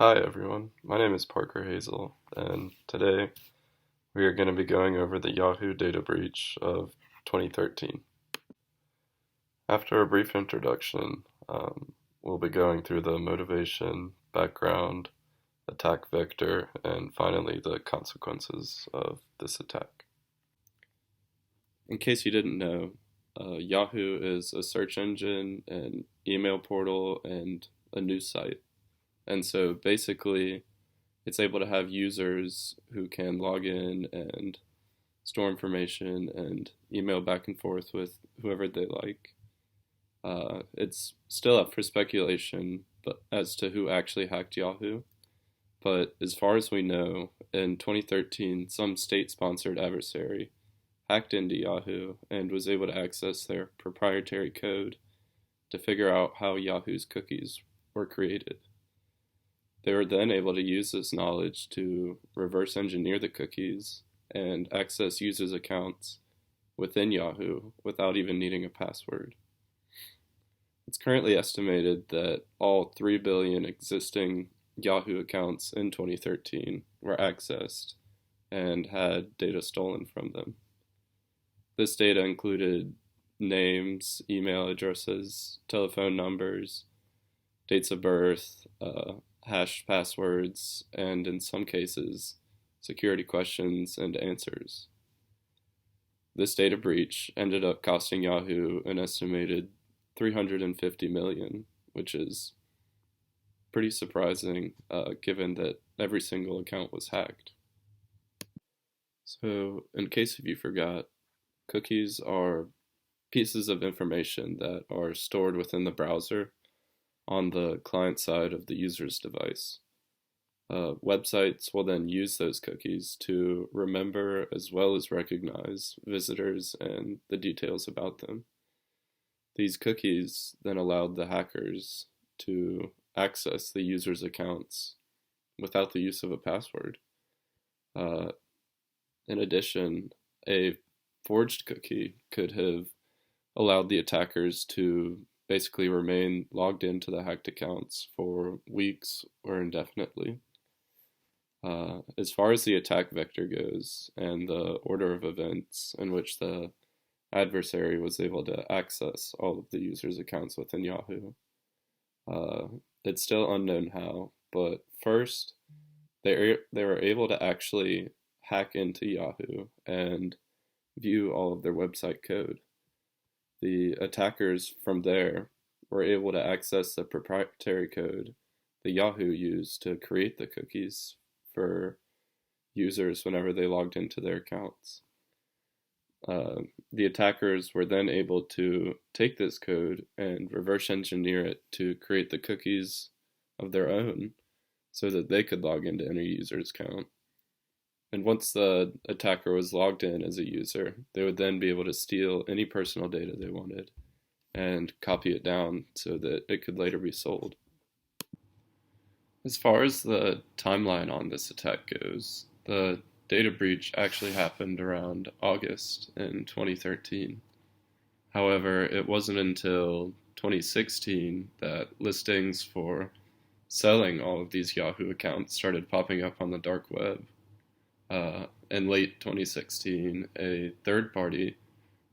Hi everyone, my name is Parker Hazel, and today we are going to be going over the Yahoo data breach of 2013. After a brief introduction, we'll be going through the motivation, background, attack vector, and finally the consequences of this attack. In case you didn't know, Yahoo is a search engine, an email portal, and a news site. And so basically, it's able to have users who can log in and store information and email back and forth with whoever they like. It's still up for speculation but as to who actually hacked Yahoo. But as far as we know, in 2013, some state sponsored adversary hacked into Yahoo and was able to access their proprietary code to figure out how Yahoo's cookies were created. They were then able to use this knowledge to reverse engineer the cookies and access users' accounts within Yahoo without even needing a password. It's currently estimated that all 3 billion existing Yahoo accounts in 2013 were accessed and had data stolen from them. This data included names, email addresses, telephone numbers, dates of birth, hashed passwords, and in some cases, security questions and answers. This data breach ended up costing Yahoo an estimated 350 million, which is pretty surprising given that every single account was hacked. So, in case if you forgot, cookies are pieces of information that are stored within the browser on the client side of the user's device. Websites will then use those cookies to remember as well as recognize visitors and the details about them. These cookies then allowed the hackers to access the user's accounts without the use of a password. In addition, a forged cookie could have allowed the attackers to basically remain logged into the hacked accounts for weeks or indefinitely. As far as the attack vector goes and the order of events in which the adversary was able to access all of the users' accounts within Yahoo, it's still unknown how, but first they were able to actually hack into Yahoo and view all of their website code. The attackers from there were able to access the proprietary code that Yahoo used to create the cookies for users whenever they logged into their accounts. The attackers were then able to take this code and reverse engineer it to create the cookies of their own so that they could log into any user's account. And once the attacker was logged in as a user, they would then be able to steal any personal data they wanted and copy it down so that it could later be sold. As far as the timeline on this attack goes, the data breach actually happened around August in 2013. However, it wasn't until 2016 that listings for selling all of these Yahoo accounts started popping up on the dark web. In late 2016, a third party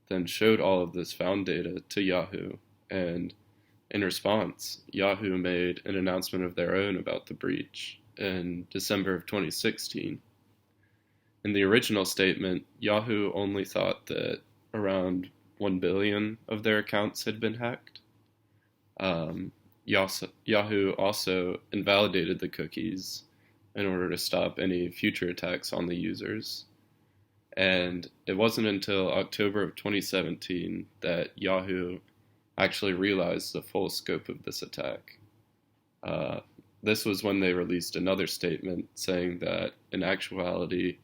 then showed all of this found data to Yahoo, and in response, Yahoo made an announcement of their own about the breach in December of 2016. In the original statement, Yahoo only thought that around 1 billion of their accounts had been hacked. Yahoo also invalidated the cookies in order to stop any future attacks on the users. And it wasn't until October of 2017 that Yahoo actually realized the full scope of this attack. This was when they released another statement saying that in actuality,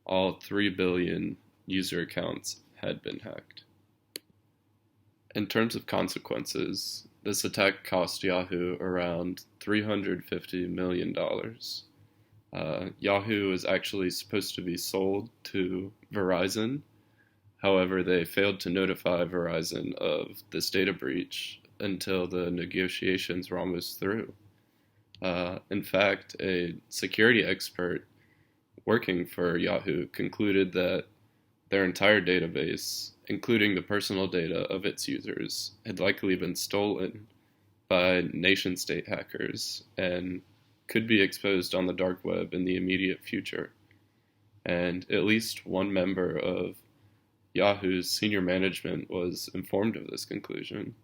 all 3 billion user accounts had been hacked. In terms of consequences, this attack cost Yahoo around $350 million. Yahoo is actually supposed to be sold to Verizon. However, they failed to notify Verizon of this data breach until the negotiations were almost through. In fact, a security expert working for Yahoo concluded that their entire database, including the personal data of its users, had likely been stolen by nation state hackers and could be exposed on the dark web in the immediate future. And at least one member of Yahoo's senior management was informed of this conclusion.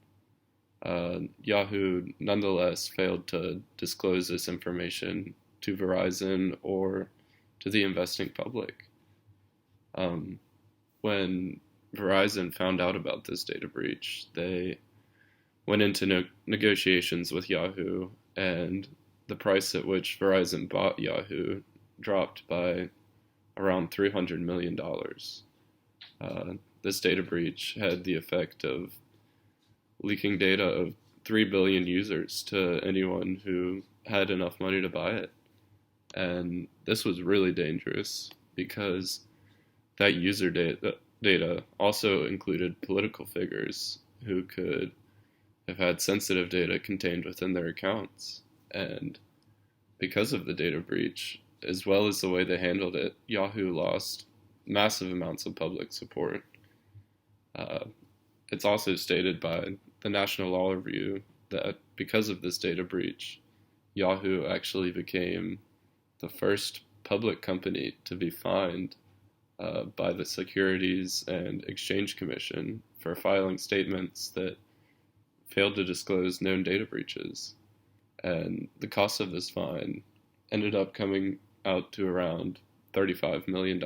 Yahoo nonetheless failed to disclose this information to Verizon or to the investing public. When Verizon found out about this data breach, they went into negotiations with Yahoo, and the price at which Verizon bought Yahoo dropped by around $300 million. This data breach had the effect of leaking data of 3 billion users to anyone who had enough money to buy it. And this was really dangerous because that user data also included political figures who could have had sensitive data contained within their accounts. And because of the data breach, as well as the way they handled it, Yahoo lost massive amounts of public support. It's also stated by the National Law Review that because of this data breach, Yahoo actually became the first public company to be fined by the Securities and Exchange Commission for filing statements that failed to disclose known data breaches. And the cost of this fine ended up coming out to around $35 million,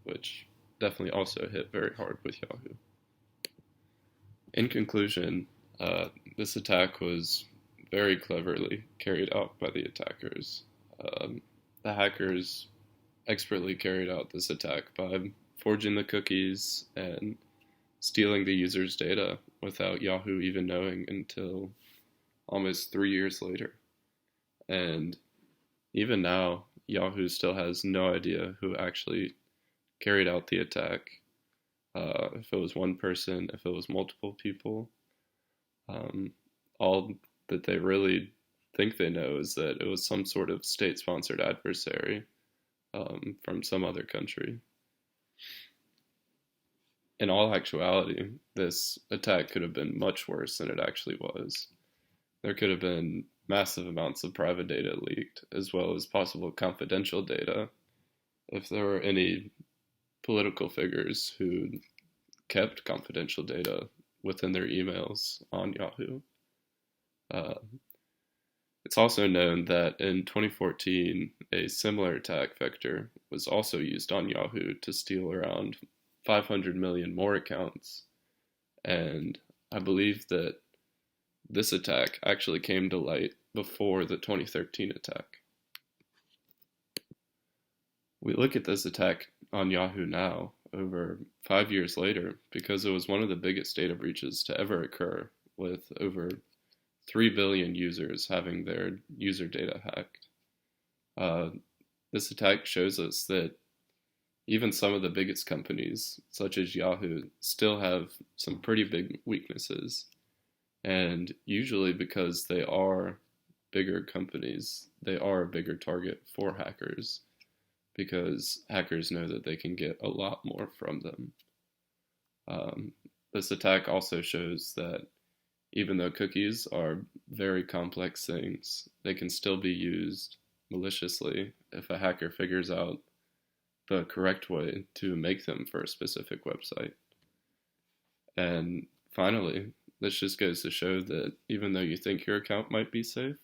which definitely also hit very hard with Yahoo. In conclusion, this attack was very cleverly carried out by the attackers. The hackers expertly carried out this attack by forging the cookies and stealing the user's data without Yahoo even knowing until almost 3 years later. And even now, Yahoo still has no idea who actually carried out the attack. If it was one person, if it was multiple people. All that they really think they know is that it was some sort of state-sponsored adversary from some other country. In all actuality, this attack could have been much worse than it actually was. There could have been massive amounts of private data leaked, as well as possible confidential data, if there were any political figures who kept confidential data within their emails on Yahoo. It's also known that in 2014, a similar attack vector was also used on Yahoo to steal around 500 million more accounts. And I believe that this attack actually came to light before the 2013 attack. We look at this attack on Yahoo now, over 5 years later, because it was one of the biggest data breaches to ever occur, with over 3 billion users having their user data hacked. This attack shows us that even some of the biggest companies, such as Yahoo, still have some pretty big weaknesses. And usually because they are bigger companies, they are a bigger target for hackers, because hackers know that they can get a lot more from them. This attack also shows that even though cookies are very complex things, they can still be used maliciously if a hacker figures out the correct way to make them for a specific website. And finally, this just goes to show that even though you think your account might be safe,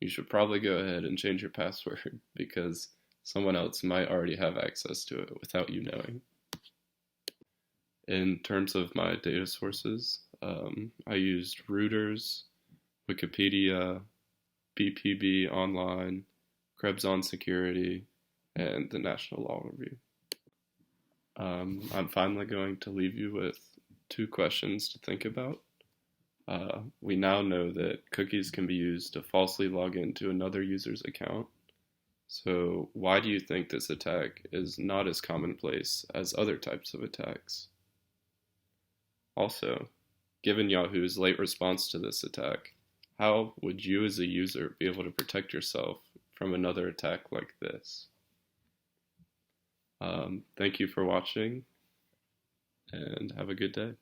you should probably go ahead and change your password because someone else might already have access to it without you knowing. In terms of my data sources, I used Reuters, Wikipedia, BPB Online, Krebs on Security, and the National Law Review. I'm finally going to leave you with 2 questions to think about. We now know that cookies can be used to falsely log into another user's account. So why do you think this attack is not as commonplace as other types of attacks? Also, given Yahoo's late response to this attack, how would you as a user be able to protect yourself from another attack like this? Thank you for watching and have a good day.